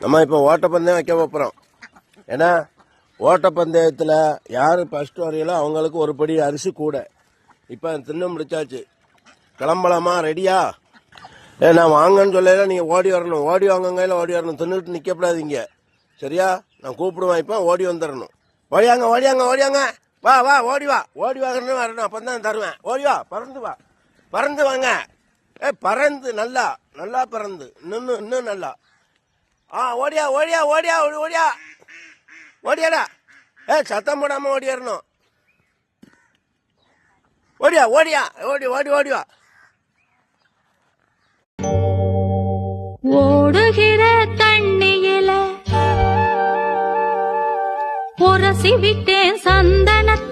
நம்ம இப்ப ஓட்டப்பந்தயம் வைக்க போறோம். ஏன்னா ஓட்டப்பந்தயத்துல யாரு ஃபர்ஸ்ட் வரையிலோ அவங்களுக்கு ஒரு படி அரிசி கூட. இப்ப தின்னு முடிச்சாச்சு, கிளம்பலாமா? ரெடியா? நான் வாங்கன்னு சொல்லல, நீங்க ஓடி வரணும். ஓடி வாங்கங்கையில ஓடி வரணும், தின்னுட்டு நிக்கப்படாதீங்க. சரியா? நான் கூப்பிடுவேன், இப்ப ஓடி வந்துடணும். ஓடியாங்க ஓடியாங்க ஓடியாங்க, வா வா ஓடி வா, ஓடி வாங்கன்னு வரணும், அப்பதான் தருவேன். ஓடி வா, பறந்து வா, பறந்து வாங்க. பறந்து நல்லா நல்லா பறந்து இன்னும் நல்லா. ஓடியா ஓடியா ஓடியா ஓடியா ஓடியாடா. சத்தம் போடாம ஓடியாரணும். ஓடியா ஓடியா ஓடி ஓடி ஓடிவா. ஓடுகிற தண்ணியில உரசி விட்டேன் சந்தனத்தை.